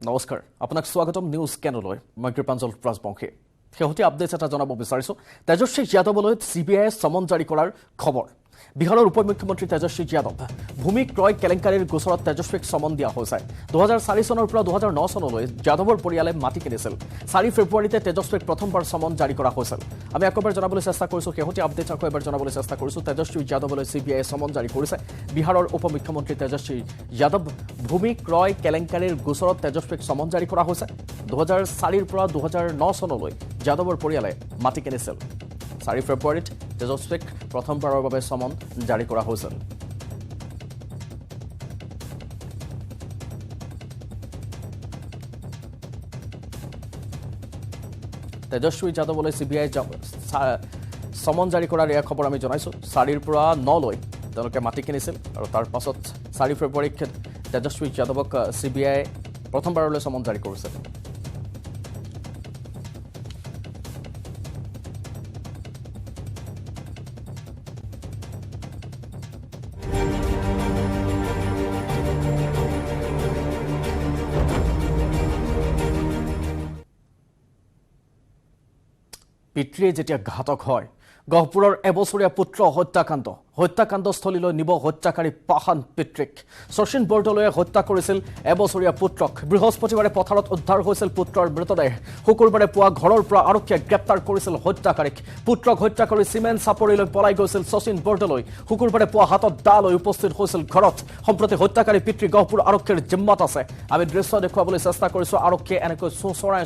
নমস্কাৰ আপোনাক স্বাগতম নিউজ কেনলৈ মই কৃপাঞ্জল ৰাজবংশী শেহতীয়া আপডেট এটা জনাব বিচাৰিছো তেজস্বী যাদৱলৈ সিবিআই সমন জাৰি কৰাৰ খবৰ বিহাৰৰ উপমুখ্যমন্ত্ৰী তেজস্বী যাদৱ ভূমি ক্ৰয় কেলেংকাৰীৰ গোচৰত তেজস্বীক সমন দিয়া হৈছে 2004 চনৰ পৰা 2009 চনলৈ যাদৱৰ পৰিয়ালে মাটি কিনিছিল 4 ফেব্ৰুৱাৰীতে তেজস্বীক প্ৰথমবাৰ সমন জাৰি কৰা হৈছিল আমি একবাৰ জনাবলৈ চেষ্টা কৰিছো শেহতীয়া আপডেট আকৌ এবাৰ জনাবলৈ চেষ্টা কৰিছো তেজস্বী যাদৱলৈ সিবিআই সমন জাৰি কৰিছে বিহাৰৰ উপমুখ্যমন্ত্ৰী তেজস্বী যাদৱ ভূমি ক্ৰয় কেলেংকাৰীৰ গোচৰত তেজস্বীক সমন জাৰি কৰা হৈছে 2004 পৰা 2009 চনলৈ যাদৱৰ পৰিয়ালে মাটি কিনিছিল 4 ফেব্ৰুৱাৰীত তেজস্বীক প্ৰথমবাৰৰ বাবে সমন জাৰি কৰা হৈছিল তেজস্বী যাদৱলৈ সিবিআই সমন জাৰি কৰাৰ এই খবৰ আমি জনাইছো 4 পৰা 9 লৈ তেওঁলোকে মাটি কিনিছিল আৰু তাৰ পাছত 4 ফেব্ৰুৱাৰীত তেজস্বী যাদৱক সিবিআই প্ৰথমবাৰলৈ সমন জাৰি কৰিছিল পিতৃয়ে যেতিয়া ঘাতক হয় গহপুৰৰ এবছৰীয়া পুত্ৰ হত্যাকাণ্ডস্থলীলৈ নিব হত্যাকাৰী পাহান পিতৃক শচীন বৰদলৈয়ে হত্যা কৰিছিল এবছৰীয়া পুত্ৰক বৃহস্পতিবাৰে পথাৰত উদ্ধাৰ হৈছিল পুত্ৰৰ মৃতদেহ শুকুৰবাৰে পুৱা ঘৰৰ পৰা আৰক্ষীয়ে গ্ৰেপ্তাৰ কৰিছিল হত্যাকাৰীক পুত্ৰক হত্যা কৰি চিমেণ্ট চাপৰিলৈ পলাই গৈছিল শচীন বৰদলৈ শুকুৰবাৰে পুৱা হাতত দা লৈ উপস্থিত হৈছিল ঘৰত সম্প্ৰতি হত্যাকাৰী পিতৃ গহপুৰ আৰক্ষীৰ জিম্মাত আছে আমি দৃশ্য দেখুৱাবলৈ চেষ্টা কৰিছো আৰক্ষীয়ে এনেকৈ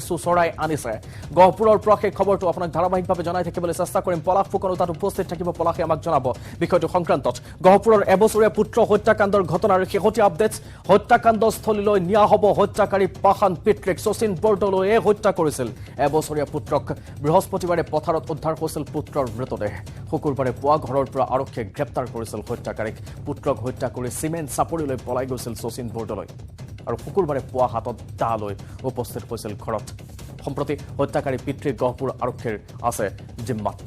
চুচৰাই আনিছে গহপুৰৰ পৰা সেই খবৰটো আপোনাক ধাৰাবাহিকভাৱে জনাই থাকিবলৈ চেষ্টা কৰিম পলাশ ফুকনো তাত উপস্থিত থাকিব পলাশে আমাক জনাব বিষয়টো সংক্ৰান্তত গহপুৰৰ এবছৰীয়া পুত্ৰ হত্যাকাণ্ডৰ ঘটনাৰ শেহতীয়া আপডেট হত্যাকাণ্ডস্থলীলৈ নিয়া হ'ব হত্যাকাৰী পাহান পিতৃক শচীন বৰদলৈয়ে হত্যা কৰিছিল এবছৰীয়া পুত্ৰক বৃহস্পতিবাৰে পথাৰত উদ্ধাৰ হৈছিল পুত্ৰৰ মৃতদেহ শুকুৰবাৰে পুৱা ঘৰৰ পৰা আৰক্ষীয়ে গ্ৰেপ্তাৰ কৰিছিল হত্যাকাৰীক পুত্ৰক হত্যা কৰি চিমেণ্ট চাপৰিলৈ পলাই গৈছিল শচীন বৰদলৈ আৰু শুকুৰবাৰে পুৱা হাতত দা লৈ উপস্থিত হৈছিল ঘৰত সম্প্ৰতি হত্যাকাৰী পিতৃ গহপুৰ আৰক্ষীৰ আছে জিম্মাত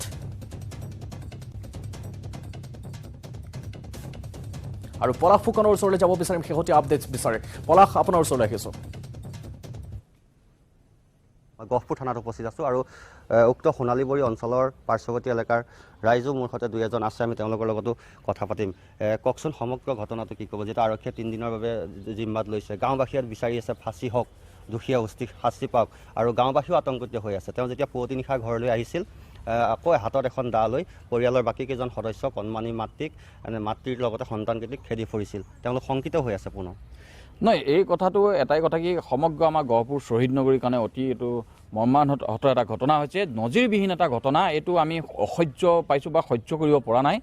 আৰু পলাশ ফুকনৰ ওচৰলৈ যাব বিচাৰিম শেহতীয়া আপডেট বিচাৰে পলাশ আপোনাৰ ওচৰলৈ আহিছো গহপুৰ থানাত উপস্থিত আছো আৰু উক্ত সোণালীবৰী অঞ্চলৰ পাৰ্শ্বৱৰ্তী এলেকাৰ ৰাইজো মোৰ সৈতে দুই এজন আছে আমি তেওঁলোকৰ লগতো কথা পাতিম কওকচোন সমগ্ৰ ঘটনাটো কি ক'ব যেটা আৰক্ষীয়ে 3 দিনৰ বাবে জিম্মাত লৈছে গাঁওবাসীয়ে বিচাৰি আছে ফাঁচি হওক দুখীয়া শাস্তি পাওক আৰু গাঁওবাসীও আতংকিত হৈ আছে তেওঁ যেতিয়া পুৱতি নিশা ঘৰলৈ আহিছিল আকৌ হাতত এখন দা লৈ পৰিয়ালৰ বাকী কেইজন সদস্য কণমানি মাতৃৰ লগতে সন্তানকেইটিক খেদি ফুৰিছিল তেওঁলোক শংকিত হৈ আছে পুনৰ নহয় এই কথাটো এটাই কথা কি সমগ্ৰ আমাৰ গহপুৰ শ্বহীদ নগৰীৰ কাৰণে অতি এইটো মৰ্মাহত এটা ঘটনা হৈছে নজিৰবিহীন এটা ঘটনা এইটো আমি অসহ্য পাইছোঁ বা সহ্য কৰিব পৰা নাই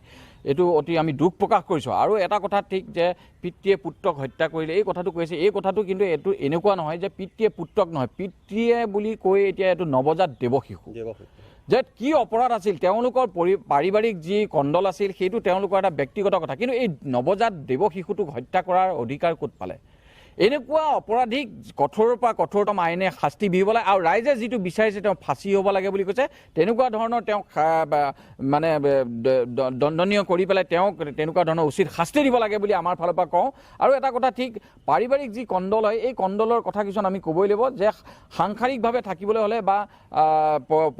এইটো অতি আমি দুখ প্ৰকাশ কৰিছোঁ আৰু এটা কথা ঠিক যে পিতৃয়ে পুত্ৰক হত্যা কৰিলে এই কথাটো কৈছে এই কথাটো কিন্তু এইটো এনেকুৱা নহয় যে পিতৃয়ে পুত্ৰক নহয় পিতৃয়ে বুলি কৈ এতিয়া এইটো নৱজাত দেৱশিশু যে কি অপৰাধ আছিল তেওঁলোকৰ পাৰিবাৰিক যি কণ্ডল আছিল সেইটো তেওঁলোকৰ এটা ব্যক্তিগত কথা কিন্তু এই নৱজাত দেৱশিশুটোক হত্যা কৰাৰ অধিকাৰ ক'ত পালে এনেকুৱা অপৰাধীক কঠোৰৰ পৰা কঠোৰতম আইনে শাস্তি বিহিবলৈ আৰু ৰাইজে যিটো বিচাৰিছে তেওঁ ফাঁচি হ'ব লাগে বুলি কৈছে তেনেকুৱা ধৰণৰ তেওঁ মানে দণ্ডনীয় কৰি পেলাই তেওঁক তেনেকুৱা ধৰণৰ উচিত শাস্তি দিব লাগে বুলি আমাৰ ফালৰ পৰা কওঁ আৰু এটা কথা ঠিক পাৰিবাৰিক যি কণ্ডল হয় এই কণ্ডলৰ কথা কিছুমান আমি ক'বই লাগিব যে সাংসাৰিকভাৱে থাকিবলৈ হ'লে বা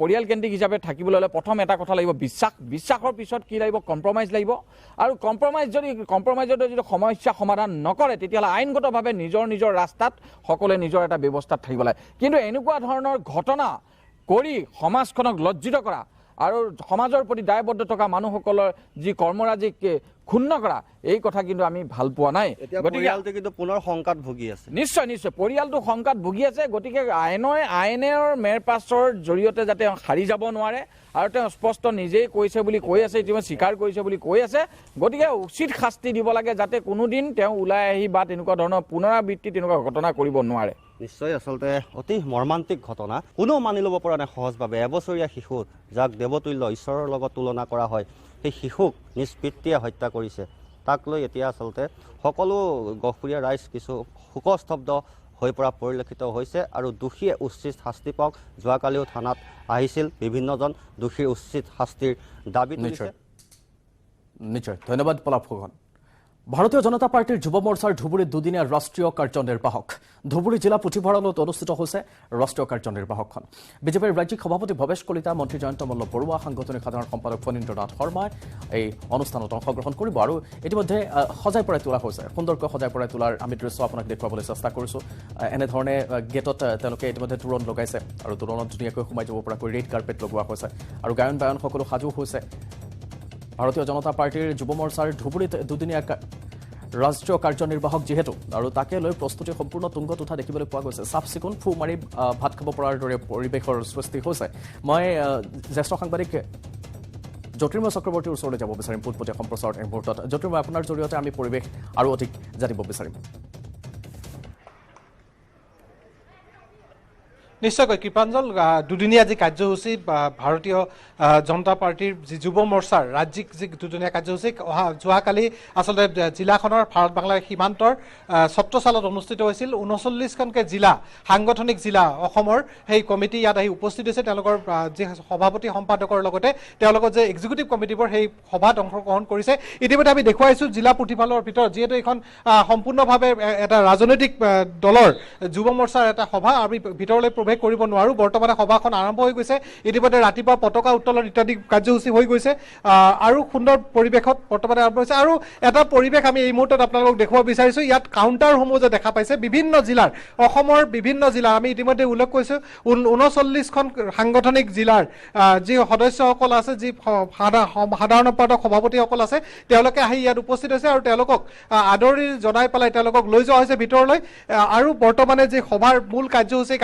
পৰিয়ালকেন্দ্ৰিক হিচাপে থাকিবলৈ হ'লে প্ৰথম এটা কথা লাগিব বিশ্বাসৰ পিছত কি লাগিব কম্প্ৰমাইজ লাগিব আৰু কম্প্ৰমাইজৰ যদি সমস্যা সমাধান নকৰে তেতিয়াহ'লে আইনগতভাৱে নিজৰ ৰাস্তাত সকলোৱে নিজৰ এটা ব্যৱস্থাত থাকিব লাগে কিন্তু এনেকুৱা ধৰণৰ ঘটনা কৰি সমাজখনক লজ্জিত কৰা আৰু সমাজৰ প্ৰতি দায়বদ্ধ থকা মানুহসকলৰ যি কৰ্মৰাজিক ক্ষুণ্ণ কৰা এই কথা কিন্তু আমি ভাল পোৱা নাই পৰিয়ালটো কিন্তু পুনৰ শংকাত ভুগি আছে নিশ্চয় পৰিয়ালটো শংকাত ভুগি আছে গতিকে আইনৰ মেৰপাছৰ জৰিয়তে যাতে হাৰি যাব নোৱাৰে আৰু তেওঁ স্পষ্ট নিজেই কৈছে বুলি কৈ আছে ইতিমধ্যে স্বীকাৰ কৰিছে বুলি কৈ আছে গতিকে উচিত শাস্তি দিব লাগে যাতে কোনোদিন তেওঁ ওলাই আহি বা তেনেকুৱা ধৰণৰ পুনৰাবৃত্তি তেনেকুৱা ঘটনা কৰিব নোৱাৰে নিশ্চয় আচলতে অতি মৰ্মান্তিক ঘটনা কোনেও মানি ল'ব পৰা নাই সহজভাৱে এবছৰীয়া শিশু যাক দেৱতুল্য ঈশ্বৰৰ লগত তুলনা কৰা হয় সেই শিশুক নিজ পিতৃয়ে হত্যা কৰিছে তাক লৈ এতিয়া আচলতে সকলো গহপুৰীয়া ৰাইজ কিছু শোকস্তব্ধ হৈ পৰা পৰিলক্ষিত হৈছে আৰু দোষীয়ে উচিত শাস্তি পাওক যোৱাকালিও থানাত আহিছিল বিভিন্নজন দোষীৰ উচিত শাস্তিৰ দাবী তুলিছে নিশ্চয় ধন্যবাদ পলাশ ফুকন ভাৰতীয় জনতা পাৰ্টিৰ যুৱ মৰ্চাৰ ধুবুৰীত দুদিনীয়া ৰাষ্ট্ৰীয় কাৰ্যনিৰ্বাহক ধুবুৰী জিলা পুথিভঁৰালত অনুষ্ঠিত হৈছে ৰাষ্ট্ৰীয় কাৰ্যনিৰ্বাহকখন বিজেপিৰ ৰাজ্যিক সভাপতি ভৱেশ কলিতা মন্ত্ৰী জয়ন্ত মল্ল বৰুৱা সাংগঠনিক সাধাৰণ সম্পাদক ফণীন্দ্ৰনাথ শৰ্মাই এই অনুষ্ঠানত অংশগ্ৰহণ কৰিব আৰু ইতিমধ্যে সজাই পৰাই তোলা হৈছে সুন্দৰকৈ সজাই পৰাই তোলাৰ আমি দৃশ্য আপোনাক দেখুৱাবলৈ চেষ্টা কৰিছোঁ এনেধৰণে গেটত তেওঁলোকে ইতিমধ্যে তোৰণ লগাইছে আৰু তোৰণত ধুনীয়াকৈ সোমাই যাব পৰাকৈ ৰেড কাৰ্পেট লগোৱা হৈছে আৰু গায়ন বায়ন সকলো সাজু হৈছে ভাৰতীয় জনতা পাৰ্টিৰ যুৱ মৰ্চাৰ ধুবুৰীত দুদিনীয়া ৰাষ্ট্ৰীয় কাৰ্যনিৰ্বাহক যিহেতু আৰু তাকে লৈ প্ৰস্তুতি সম্পূৰ্ণ তুংগত উঠা দেখিবলৈ পোৱা গৈছে চাফ চিকুণ ফু মাৰি ভাত খাব পৰাৰ দৰে পৰিৱেশৰ সৃষ্টি হৈছে মই জ্যেষ্ঠ সাংবাদিক জ্যোতিৰ্ময় চক্ৰৱৰ্তীৰ ওচৰলৈ যাব বিচাৰিম পোনপটীয়া সম্প্ৰচাৰত এই মুহূৰ্তত জ্যোতিৰ্ময় আপোনাৰ জৰিয়তে আমি পৰিৱেশ আৰু অধিক জানিব বিচাৰিম নিশ্চয়কৈ কৃপাঞ্জল দুদিনীয়া যি কাৰ্যসূচী ভাৰতীয় জনতা পাৰ্টিৰ যি যুৱ মৰ্চাৰ ৰাজ্যিক যি দুদিনীয়া কাৰ্যসূচী যোৱাকালি আচলতে জিলাখনৰ ভাৰত বাংলাৰ সীমান্তৰ ছত্ৰচালত অনুষ্ঠিত হৈছিল ৩৯খনকৈ জিলা সাংগঠনিক জিলা অসমৰ সেই কমিটি ইয়াত আহি উপস্থিত হৈছে তেওঁলোকৰ যি সভাপতি সম্পাদকৰ লগতে তেওঁলোকৰ যে এক্সিকিউটিভ কমিটিবোৰ সেই সভাত অংশগ্ৰহণ কৰিছে ইতিমধ্যে আমি দেখুৱাইছোঁ জিলা পুথিভঁৰালৰ ভিতৰত যিহেতু এইখন সম্পূৰ্ণভাৱে এটা ৰাজনৈতিক দলৰ যুৱ মৰ্চাৰ এটা সভা আমি ভিতৰলৈ প্ৰৱেশ কৰিব নোৱাৰোঁ বৰ্তমানে সভাখন আৰম্ভ হৈ গৈছে ইতিমধ্যে ৰাতিপুৱা পতাকা উত্তোলন ইত্যাদি কাৰ্যসূচী হৈ গৈছে আৰু সুন্দৰ পৰিৱেশত বৰ্তমানে আৰম্ভ হৈছে আৰু এটা পৰিৱেশ আমি এই মুহূৰ্তত আপোনালোকক দেখুৱাব বিচাৰিছোঁ ইয়াত কাউণ্টাৰসমূহ যে দেখা পাইছে বিভিন্ন জিলাৰ অসমৰ বিভিন্ন জিলাৰ আমি ইতিমধ্যে উল্লেখ কৰিছোঁ ৩৯খন সাংগঠনিক জিলাৰ যি সদস্যসকল আছে যি সাধাৰণ সম্পাদক সভাপতিসকল আছে তেওঁলোকে আহি ইয়াত উপস্থিত হৈছে আৰু তেওঁলোকক আদৰি জনাই পেলাই তেওঁলোকক লৈ যোৱা হৈছে ভিতৰলৈ আৰু বৰ্তমানে যি সভাৰ মূল কাৰ্যসূচী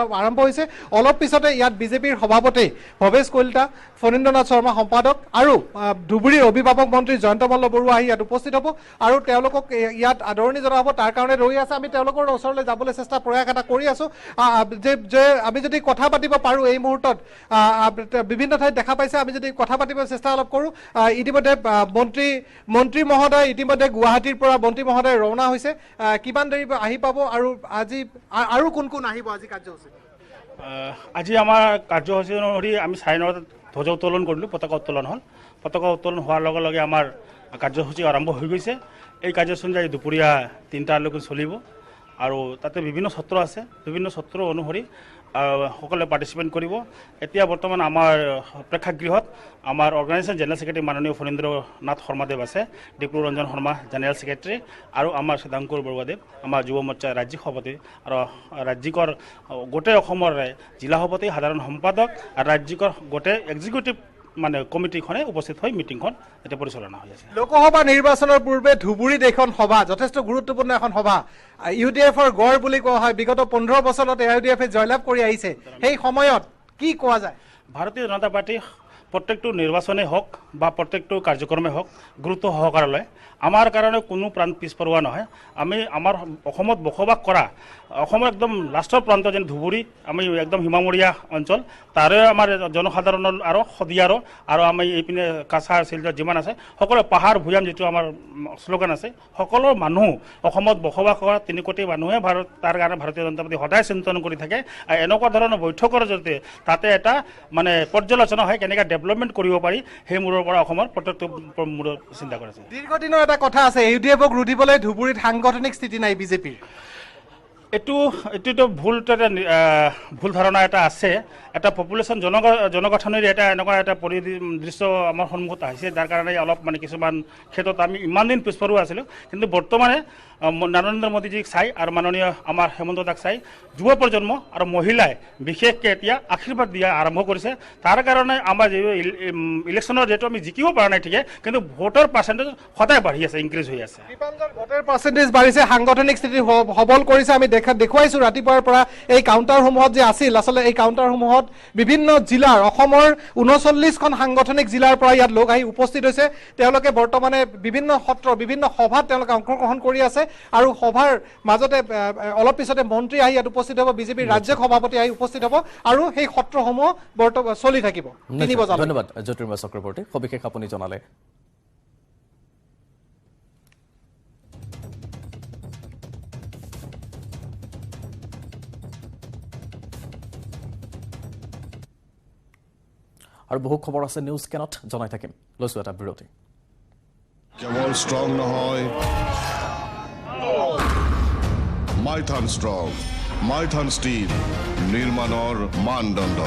আৰম্ভ হৈছে অলপ পিছতে ইয়াত বিজেপিৰ সভাপতি ভৱেশ কলিতা ফণীন্দ্ৰনাথ শৰ্মা সম্পাদক আৰু ধুবুৰীৰ অভিভাৱক মন্ত্ৰী জয়ন্ত মল্ল বৰুৱা আহি ইয়াত উপস্থিত হ'ব আৰু তেওঁলোকক ইয়াত আদৰণি জনোৱা হ'ব তাৰ কাৰণে ৰৈ আছে আমি তেওঁলোকৰ ওচৰলৈ যাবলৈ প্ৰয়াস এটা কৰি আছোঁ যে আমি যদি কথা পাতিব পাৰোঁ এই মুহূৰ্তত বিভিন্ন ঠাইত দেখা পাইছে আমি যদি কথা পাতিব চেষ্টা অলপ কৰোঁ ইতিমধ্যে মন্ত্ৰী মহোদয় ইতিমধ্যে গুৱাহাটীৰ পৰা মন্ত্ৰী মহোদয় ৰওনা হৈছে কিমান দেৰি আহি পাব আৰু আজি আৰু কোন কোন আহিব আজি কাৰ্যসূচী আজি আমাৰ কাৰ্যসূচী অনুসৰি আমি 9:30 ধ্বজা উত্তোলন কৰিলোঁ পতাকা উত্তোলন হ'ল পতাকা উত্তোলন হোৱাৰ লগে লগে আমাৰ কাৰ্যসূচী আৰম্ভ হৈ গৈছে এই কাৰ্যসূচী দুপৰীয়া 3টালৈকে চলিব আৰু তাতে বিভিন্ন সত্ৰ আছে বিভিন্ন সত্ৰ অনুসৰি সকলে পাৰ্টিচিপেট কৰিব এতিয়া বৰ্তমান আমাৰ প্ৰেক্ষাগৃহত আমাৰ অৰ্গেনাইজেশ্যন জেনেৰেল ছেক্ৰেটাৰী মাননীয় ফণীন্দ্ৰনাথ শৰ্মাদেৱ আছে ডিপ্লু ৰঞ্জন শৰ্মা জেনেৰেল ছেক্ৰেটাৰী আৰু আমাৰ সিদ্ধাংকুৰ বৰুৱাদেৱ আমাৰ যুৱ মৰ্চাৰ ৰাজ্যিক সভাপতি আৰু ৰাজ্যিকৰ গোটেই অসমৰ জিলা সভাপতি সাধাৰণ সম্পাদক আৰু ৰাজ্যিকৰ গোটেই এক্সিকিউটিভ মানে কমিটিখনে উপস্থিত হৈ মিটিংখন এতিয়া পৰিচালনা হৈ আছে লোকসভা নিৰ্বাচনৰ পূৰ্বে ধুবুৰীত এখন সভা যথেষ্ট গুৰুত্বপূৰ্ণ এখন সভা ইউডিএফৰ গড় বুলি কোৱা হয় বিগত 15 বছৰত ইউডিএফে জয়লাভ কৰি আহিছে সেই সময়ত কি কোৱা যায় ভাৰতীয় জনতা পাৰ্টি প্ৰত্যেকটো নিৰ্বাচনেই হওক বা প্ৰত্যেকটো কাৰ্যক্ৰমেই হওক গুৰুত্ব সহকাৰে লয় আমাৰ কাৰণে কোনো প্ৰাণ পিছপৰোৱা নহয় আমি আমাৰ অসমত বসবাস কৰা অসমৰ একদম লাষ্টৰ প্ৰান্ত যেন ধুবুৰী আমি একদম সীমামূৰীয়া অঞ্চল তাৰে আমাৰ জনসাধাৰণৰ আৰু সদিয়াৰো আৰু আমি এইপিনে কাছাৰ চিলচাৰ যিমান আছে সকলো পাহাৰ ভৈয়াম যিটো আমাৰ শ্লোগান আছে সকলো মানুহ অসমত বসবাস কৰা 3 কোটি মানুহে তাৰ কাৰণে ভাৰতীয় জনতা পাৰ্টি সদায় চিন্তন কৰি থাকে এনেকুৱা ধৰণৰ বৈঠকৰ জৰিয়তে তাতে এটা মানে পৰ্যালোচনা হয় কেনেকৈ ডেভেলপমেণ্ট কৰিব পাৰি সেই মূৰৰ পৰা অসমৰ প্ৰত্যেকটো মূৰত চিন্তা কৰিছে দীৰ্ঘদিনৰ এটা কথা আছে ইউডিএফক ৰুধিবলৈ ধুবুৰীত সাংগঠনিক স্থিতি নাই বিজেপিৰ এইটোতো ভুল ধাৰণা এটা আছে এটা পপুলেশ্যন জনগঠনেৰে এটা এনেকুৱা এটা দৃশ্য আমাৰ সন্মুখত আহিছে যাৰ কাৰণে অলপ মানে কিছুমান ক্ষেত্ৰত আমি ইমান দিন পিছপৰোৱা আছিলোঁ কিন্তু বৰ্তমানে নৰেন্দ্ৰ মোদীজীক চাই আৰু মাননীয় আমাৰ হেমন্ত দাক চাই যুৱ প্ৰজন্ম আৰু মহিলাই বিশেষকৈ এতিয়া আশীৰ্বাদ দিয়া আৰম্ভ কৰিছে তাৰ কাৰণে আমাৰ যি ইলেকশ্যনৰ যিহেতু আমি জিকিব পৰা নাই ঠিকে কিন্তু ভোটৰ পাৰ্চেণ্টেজ সদায় বাঢ়ি আছে ইনক্ৰিজ হৈ আছে ভোটৰ পাৰ্চেণ্টেজ বাঢ়িছে সাংগঠনিক স্থিতি সবল কৰিছে আমি দেখুৱাইছোঁ ৰাতিপুৱাৰ পৰা এই কাউণ্টাৰসমূহত যে আছিল আচলতে এই কাউণ্টাৰসমূহত বিভিন্ন জিলাৰ অসমৰ ৩৯খন সাংগঠনিক জিলাৰ পৰা ইয়াত লোক আহি উপস্থিত হৈছে তেওঁলোকে বৰ্তমানে বিভিন্ন সত্ৰ বিভিন্ন সভাত তেওঁলোকে অংশগ্ৰহণ কৰি আছে আৰু সভাৰ মাজতে অলপ পিছতে মন্ত্ৰী আহি ইয়াত উপস্থিত হ'ব বিজেপিৰ ৰাজ্যিক সভাপতি আহি উপস্থিত হ'ব আৰু সেই সত্ৰসমূহ বৰ্তমান চলি থাকিব 3 বজাত ধন্যবাদ জ্যোতিৰ্ময় চক্ৰৱৰ্তী সবিশেষ আপুনি জনালে আৰু বহু খবৰ আছে নিউজ কেনত জনাই থাকিম লৈছোঁ এটা বিৰতি কেৱল ষ্ট্ৰং নহয়, মাইথান ষ্ট্ৰং, মাইথান ষ্টীল নিৰ্মাণৰ মানদণ্ড।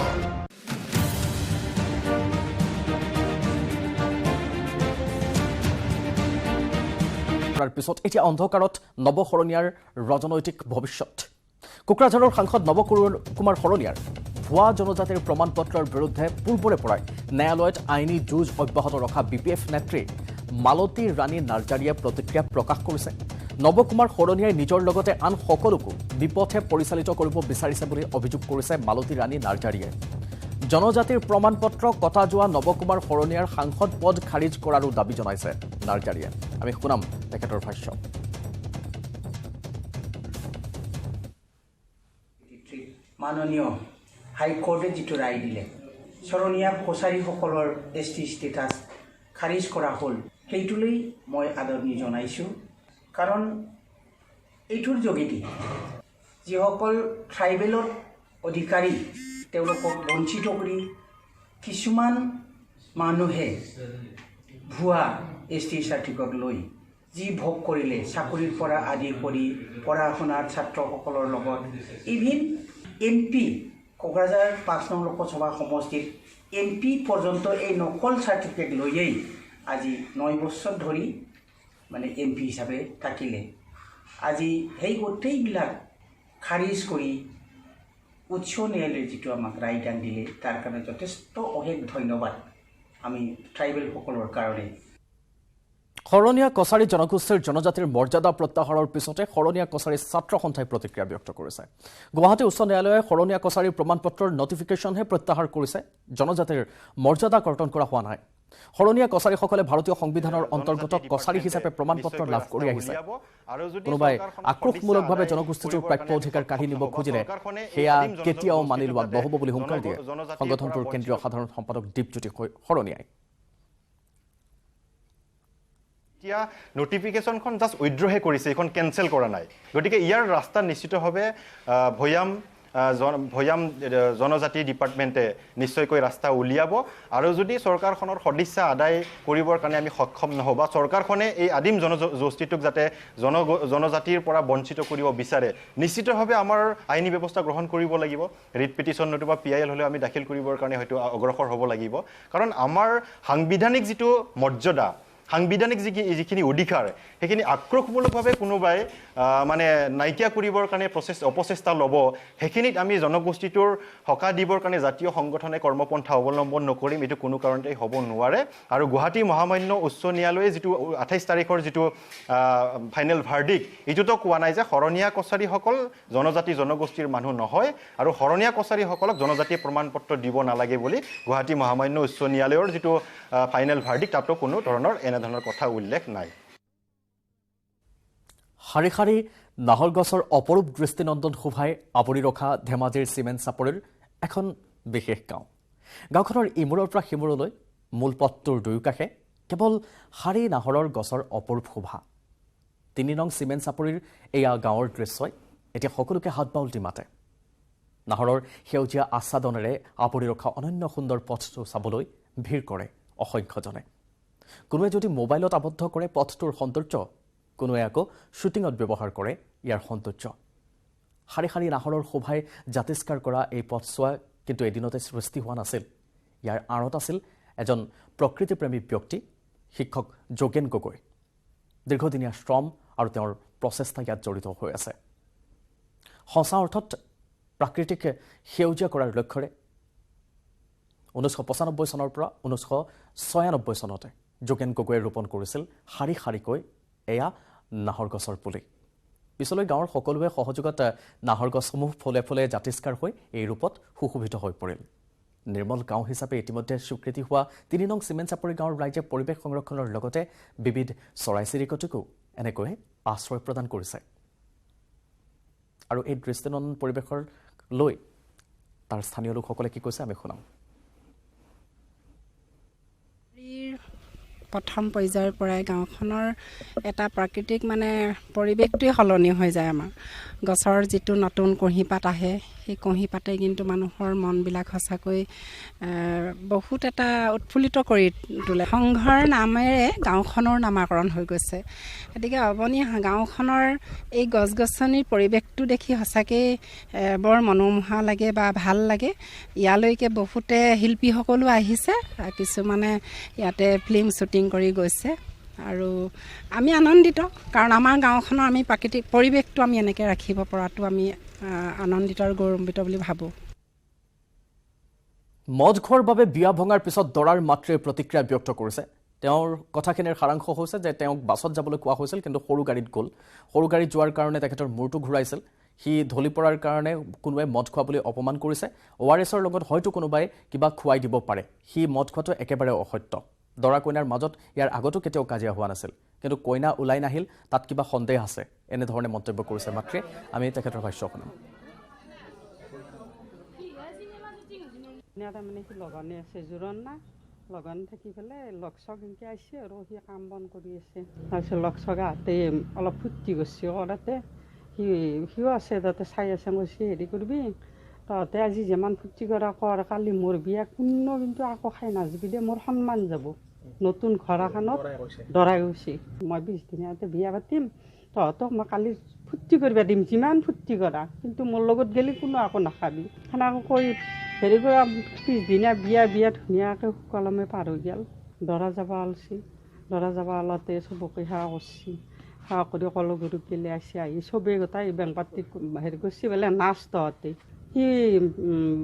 তাৰ পিছত এতিয়া অন্ধকাৰত নৱশৰণীয়াৰ ৰাজনৈতিক ভৱিষ্যত। কোকৰাঝাৰৰ সাংসদ নৱকুমাৰ শৰণীয়াৰ ভুৱা জনজাতিৰ প্ৰমাণপত্ৰৰ বিৰুদ্ধে পূৰ্বৰে পৰাই ন্যায়ালয়ত আইনী যুঁজ অব্যাহত ৰখা BPF নেত্ৰী মালতী ৰাণী নাৰ্জাৰীয়ে প্ৰতিক্ৰিয়া প্ৰকাশ কৰিছে। নৱকুমাৰ শৰণীয়াই নিজৰ লগতে আন সকলোকো বিপথে পৰিচালিত কৰিব বিচাৰিছে বুলি অভিযোগ কৰিছে মালতী ৰাণী নাৰ্জাৰীয়ে। জনজাতিৰ প্ৰমাণপত্ৰ কটা যোৱা নৱকুমাৰ শৰণীয়াৰ সাংসদ পদ খাৰিজ কৰাৰো দাবী জনাইছে নাৰ্জাৰীয়ে। আমি শুনাম তেখেতৰ ভাষ্য। মাননীয় হাইকোৰ্টে যিটো ৰায় দিলে শৰণীয়া কছাৰীসকলৰ ST ষ্টেটাছ খাৰিজ কৰা হ'ল, সেইটোলৈ মই আদৰণি জনাইছোঁ। কাৰণ এইটোৰ যোগেদি যিসকল ট্ৰাইবেলৰ অধিকাৰী তেওঁলোকক বঞ্চিত কৰি কিছুমান মানুহে ভুৱা ST চাৰ্টিফিকেট লৈ যি ভোগ কৰিলে, চাকৰিৰ পৰা আদি কৰি পঢ়া শুনাৰ ছাত্ৰসকলৰ লগত ইভিন MP কোকৰাঝাৰ ৫ নং লোকসভা সমষ্টিৰ MP পৰ্যন্ত এই নকল চাৰ্টিফিকেট লৈয়েই আজি 9 বছৰ ধৰি মানে MP হিচাপে থাকিলে। আজি সেই গোটেইবিলাক খাৰিজ কৰি উচ্চ ন্যায়ালয়ে যিটো আমাক ৰায়দান দিলে তাৰ কাৰণে যথেষ্ট অশেষ ধন্যবাদ আমি ট্ৰাইবেলসকলৰ কাৰণে। শৰণীয়া কছাৰী জনগোষ্ঠীৰ জনজাতিৰ মৰ্যাদা প্ৰত্যাহাৰৰ পিছতে শৰণীয়া কছাৰী ছাত্ৰ সন্থাই প্ৰতিক্ৰিয়া ব্যক্ত কৰিছে। গুৱাহাটী উচ্চ ন্যায়ালয়ে শৰণীয়া কছাৰীৰ প্ৰমাণপত্ৰৰ নটিফিকেশ্যনহে প্ৰত্যাহাৰ কৰিছে, জনজাতিৰ মৰ্যাদা কৰ্তন কৰা হোৱা নাই। শৰণীয়া কছাৰীসকলে ভাৰতীয় সংবিধানৰ অন্তৰ্গত কছাৰী হিচাপে প্ৰমাণপত্ৰ লাভ কৰি আহিছে। কোনোবাই আক্ৰোশমূলকভাৱে জনগোষ্ঠীটোৰ প্ৰাপ্য অধিকাৰ কাঢ়ি নিব খুজিলে সেয়া কেতিয়াও মানি লোৱা নহ'ব বুলি হুংকাৰ দিয়ে সংগঠনটোৰ কেন্দ্ৰীয় সাধাৰণ সম্পাদক দীপজ্যোতি শৰণীয়াই। এতিয়া নটিফিকেশ্যনখন জাষ্ট উইথড্ৰহে কৰিছে, এইখন কেঞ্চেল কৰা নাই। গতিকে ইয়াৰ ৰাস্তা নিশ্চিতভাৱে ভৈয়াম জনজাতি ডিপাৰ্টমেণ্টে নিশ্চয়কৈ ৰাস্তা উলিয়াব। আৰু যদি চৰকাৰখনৰ সদিচ্ছা আদায় কৰিবৰ কাৰণে আমি সক্ষম নহওঁ বা চৰকাৰখনে এই আদিম জনগোষ্ঠীটোক যাতে জনজাতিৰ পৰা বঞ্চিত কৰিব বিচাৰে, নিশ্চিতভাৱে আমাৰ আইনী ব্যৱস্থা গ্ৰহণ কৰিব লাগিব। ৰিট পিটিশ্যন নতুবা PIL হ'লেও আমি দাখিল কৰিবৰ কাৰণে হয়তো অগ্ৰসৰ হ'ব লাগিব। কাৰণ আমাৰ সাংবিধানিক যিটো মৰ্যাদা, সাংবিধানিক যিখিনি অধিকাৰ, সেইখিনি আক্ৰোশমূলকভাৱে কোনোবাই মানে নাইকিয়া কৰিবৰ কাৰণে অপচেষ্টা ল'ব, সেইখিনিত আমি জনগোষ্ঠীটোৰ সকাহ দিবৰ কাৰণে জাতীয় সংগঠনে কৰ্মপন্থা অৱলম্বন নকৰিম, এইটো কোনো কাৰণতে হ'ব নোৱাৰে। আৰু গুৱাহাটী মহামান্য উচ্চ ন্যায়ালয়ে যিটো 28 তাৰিখৰ যিটো ফাইনেল ভাৰ্ডিক্ট, এইটোতো কোৱা নাই যে শৰণীয়া কছাৰীসকল জনগোষ্ঠীৰ মানুহ নহয় আৰু শৰণীয়া কছাৰীসকলক জনজাতি প্ৰমাণপত্ৰ দিব নালাগে বুলি গুৱাহাটী মহামান্য উচ্চ ন্যায়ালয়ৰ যিটো ফাইনেল ভাৰ্ডিক্ট, তাতো কোনো ধৰণৰ এনেধৰণৰ কথা উল্লেখ নাই। শাৰী শাৰী নাহৰ গছৰ অপৰূপ দৃষ্টিনন্দন শোভাই আৱৰি ৰখা ধেমাজিৰ চিমেণ্ট চাপৰিৰ এখন বিশেষ গাঁও। গাঁওখনৰ ইমূৰৰ পৰা সিমূৰলৈ মূল পথটোৰ দুয়োকাষে কেৱল শাৰী নাহৰৰ গছৰ অপৰূপ শোভা। ৩ নং চিমেণ্ট চাপৰিৰ এয়া গাঁৱৰ দৃশ্যই এতিয়া সকলোকে হাত বাউলটি মাতে। নাহৰৰ সেউজীয়া আচ্ছাদনেৰে আৱৰি ৰখা অনন্য সুন্দৰ পথটো চাবলৈ ভিৰ কৰে অসংখ্যজনে। কোনোৱে যদি মোবাইলত আবদ্ধ কৰে পথটোৰ সৌন্দৰ্য, কোনোৱে আকৌ শ্বুটিঙত ব্যৱহাৰ কৰে ইয়াৰ সৌন্দৰ্য। শাৰী শাৰী নাহৰৰ শোভাই জাতিষ্কাৰ কৰা এই পথছোৱা কিন্তু এদিনতে সৃষ্টি হোৱা নাছিল। ইয়াৰ আঁৰত আছিল এজন প্ৰকৃতিপ্ৰেমী ব্যক্তি, শিক্ষক যোগেন গগৈ। দীৰ্ঘদিনীয়া শ্ৰম আৰু তেওঁৰ প্ৰচেষ্টা ইয়াত জড়িত হৈ আছে। সঁচা অৰ্থত প্ৰাকৃতিক সেউজীয়া কৰাৰ লক্ষ্যৰে 1995 চনৰ পৰা 1996 চনতে যোগেন গগৈয়ে ৰোপণ কৰিছিল শাৰী শাৰীকৈ এয়া নাহৰ গছৰ পুলি। পিছলৈ গাঁৱৰ সকলোৱে সহযোগত নাহৰ গছসমূহ ফুলে ফুলে জাতিষ্কাৰ হৈ এই ৰূপত সুশোভিত হৈ পৰিল। নিৰ্মল গাঁও হিচাপে ইতিমধ্যে স্বীকৃতি হোৱা ৩ নং চিমেণ্ট চাপৰি গাঁৱৰ ৰাইজে পৰিৱেশ সংৰক্ষণৰ লগতে বিবিধ চৰাই চিৰিকটিকো এনেকৈ আশ্ৰয় প্ৰদান কৰিছে। আৰু এই দৃষ্টিনন্দন পৰিৱেশৰ লৈ তাৰ স্থানীয় লোকসকলে কি কৈছে আমি শুনাম। প্ৰথম পৰ্যায়ৰ পৰাই গাঁওখনৰ এটা প্ৰাকৃতিক মানে পৰিৱেশটোৱে সলনি হৈ যায় আমাৰ। গছৰ যিটো নতুন কুঁহিপাত আহে সেই কুঁহিপাতে কিন্তু মানুহৰ মনবিলাক সঁচাকৈ বহুত এটা উৎফুল্লিত কৰি তোলে সংঘৰ নামেৰে গাঁওখনৰ নামাকৰণ হৈ গৈছে গতিকে অৱনী গাঁওখনৰ এই গছ গছনিৰ পৰিৱেশটো দেখি সঁচাকৈ বৰ মনোমোহা লাগে বা ভাল লাগে ইয়ালৈকে বহুতে শিল্পীসকলো আহিছে কিছুমানে ইয়াতে ফিল্ম শ্বুটিং কৰি গৈছে আৰু আমি আনন্দিত কাৰণ আমাৰ গাঁওখনৰ আমি প্ৰাকৃতিক পৰিৱেশটো আমি এনেকৈ ৰাখিব পৰাটো আমি আনন্দিত আৰু গৌৰৱান্বিত বুলি ভাবোঁ মদ খোৱাৰ বাবে বিয়া ভঙাৰ পিছত দৰাৰ মাতৃৰ প্ৰতিক্ৰিয়া ব্যক্ত কৰিছে তেওঁৰ কথাখিনিৰ সাৰাংশ হৈছে যে তেওঁক বাছত যাবলৈ কোৱা হৈছিল কিন্তু সৰু গাড়ীত গ'ল সৰু গাড়ীত যোৱাৰ কাৰণে তেখেতৰ মূৰটো ঘূৰাইছিল সি ঢলি পৰাৰ কাৰণে কোনোবাই মদ খোৱা বুলি অপমান কৰিছে ORSৰ লগত হয়তো কোনোবাই কিবা খুৱাই দিব পাৰে সি মদ খোৱাটো একেবাৰে অসত্য দৰা কইনাৰ মাজত ইয়াৰ আগতো কেতিয়াও কাজিয়া হোৱা নাছিল কিন্তু কইনা ওলাই নাহিল তাত কিবা সন্দেহ আছে এনেধৰণে মন্তব্য কৰিছে মাতৃয়ে আমি তেখেতৰ ভাষ্য শুনাম তাৰমানে সি লগানে আছে জোৰণ না লগান থাকি পেলাই লগ চগ এনেকৈ আহিছে আৰু সি কাম বন কৰি আছে তাৰপিছত লগ চগ আহোঁতে অলপ ফূৰ্তি কৰিছে কৰাতে সিও আছে তাতে চাই আছে কৈছে হেৰি কৰিবি তহঁতে আজি যিমান ফূৰ্তি কৰা কৰ কালি মোৰ বিয়া কোনো কিন্তু আকৌ খাই নাযাবি দে মোৰ সন্মান যাব নতুন ঘৰ এখনত দৰাই গৈছে মই 20 দিনীয়াতে বিয়া পাতিম তহঁতক মই কালি ফূৰ্তি কৰিব দিম যিমান ফূৰ্তি কৰা কিন্তু মোৰ লগত গেলি কোনো আকৌ নাখাবি সেনেকৈ কৈ হেৰি কৰা 20 দিনীয়া বিয়া ধুনীয়াকৈ সুকলমে পাৰ হৈ গ'ল দৰা যাব ওলাইছিল দৰা যাব ওলাওঁতে চবকে সেৱা কৰিছে সেৱা কৰি কলো গুৰু গেলি আহিছে আহি চবেই গোটাই বেংক পাতিত হেৰি কৰিছে বোলে নাচ তহঁতে সি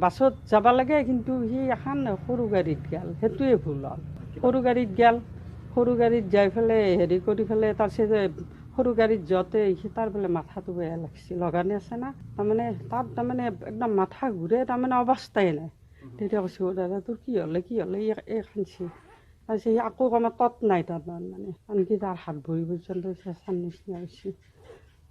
বাছত যাব লাগে কিন্তু সি এখন সৰু গাড়ীত গ'ল সেইটোৱে ভুল হ'ল সৰু গাড়ীত যাই পেলাই হেৰি কৰি পেলাই তাৰপিছত সৰু গাড়ীত যাওঁতে সি তাৰ বোলে মাথাটো বেয়া লাগিছে লগানে আছে না তাৰমানে তাত তাৰমানে একদম মাথা ঘূৰে তাৰমানে অৱস্থাই নাই তেতিয়া কৈছোঁ দাদা তোৰ কি হ'লে এই খান্ছি তাৰপিছত সি আকৌ আমাৰ তত নাই তাত মানে আনকি তাৰ হাত ভৰি পৰ্যন্ত চেঁচাৰ নিচিনা হৈছে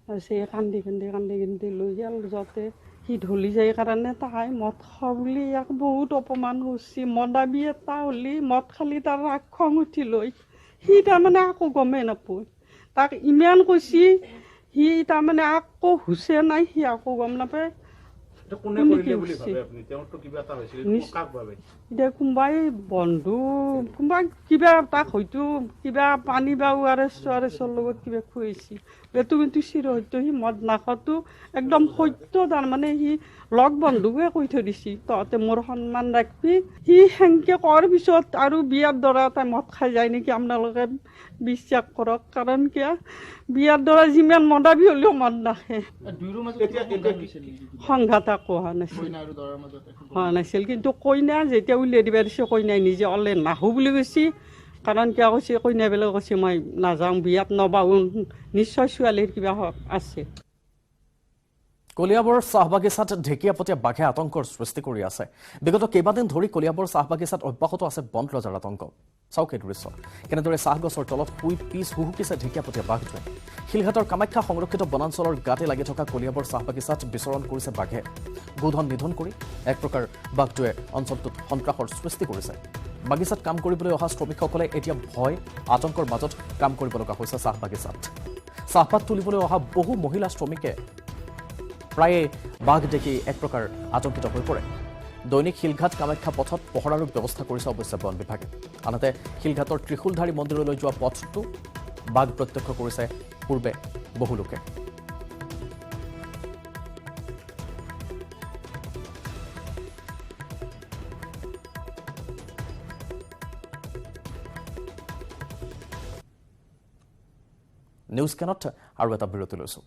তাৰপিছত এই কান্দি লৈ গ'ল যাওঁতে সি ঢলি যায় কাৰণে তাই মদ খোৱা বুলি ইয়াক বহুত অপমান কৰিছে মদাবী এটা হ'লি মদ খালি তাৰ ৰাগ খং উঠি লৈ সি তাৰমানে আকৌ গমেই নাপায় তাক ইমান কৈছি সি তাৰমানে আকৌ হুচে নাই সি আকৌ গম নাপায় এতিয়া কোনোবাই বন্ধু কোনোবাই কিবা তাক হয়তো কিবা পানী বা ORSৰ লগত কিবা খুৱাইছে এইটো কিন্তু চিৰসত্য সি মদ নাখাওঁতো একদম সত্য তাৰমানে সি লগ বন্ধুকে কৈ থৈ দিছে তহঁতে মোৰ সন্মান ৰাখবি সি সেনেকৈ কৰাৰ পিছত আৰু বিয়াৰ দৰা তাই মদ খাই যায় নেকি আপোনালোকে বিশ্বাস কৰক কাৰণ কিয় বিয়াৰ দৰা যিমান মদাবী হ'লেও মদ নাখে সংঘাত আকৌ হোৱা নাছিল কিন্তু কইনা যেতিয়া উলিয়াই দিব দিছে কইনাই নিজে ওলাই নাহো বুলি কৈছে কাৰণ কিয় কৈছে কইনাবিলাক কৈছে মই নাযাওঁ বিয়াত নবাহো নিশ্চয় ছোৱালীৰ কিবা আছে কলিয়াবৰ চাহ বাগিচাত ঢেকীয়াপতীয়া বাঘে আতংকৰ সৃষ্টি কৰি আছে বিগত কেইবাদিন ধৰি কলিয়াবৰ চাহ বাগিচাত অব্যাহত আছে বন ৰজাৰ আতংক চাওক এই দৃশ্য কেনেদৰে চাহ গছৰ তলত শুই পিছ হুহুকিছে ঢেকীয়াপতীয়া বাঘটোৱে শিলঘাটৰ কামাখ্যা সংৰক্ষিত বনাঞ্চলৰ গাতে লাগি থকা কলিয়াবৰ চাহ বাগিচাত বিচৰণ কৰিছে বাঘে গোধন নিধন কৰি এক প্ৰকাৰ বাঘটোৱে অঞ্চলটোত সন্ত্ৰাসৰ সৃষ্টি কৰিছে বাগিচাত কাম কৰিবলৈ অহা শ্ৰমিকসকলে এতিয়া ভয় আতংকৰ মাজত কাম কৰিব লগা হৈছে চাহ বাগিচাত চাহপাত তুলিবলৈ অহা বহু মহিলা শ্ৰমিকে প্ৰায়ে বাঘ দেখি এক প্ৰকাৰ আতংকিত হৈ পৰে দৈনিক শিলঘাট কামাখ্যা পথত পহৰাৰো ব্যৱস্থা কৰিছে অৱশ্যে বন বিভাগে আনহাতে শিলঘাটৰ ত্ৰিশূলধাৰী মন্দিৰলৈ যোৱা পথটো বাঘ প্ৰত্যক্ষ কৰিছে পূৰ্বে বহু লোকে নিউজ কেনত আৰু এটা বিৰতি লৈছো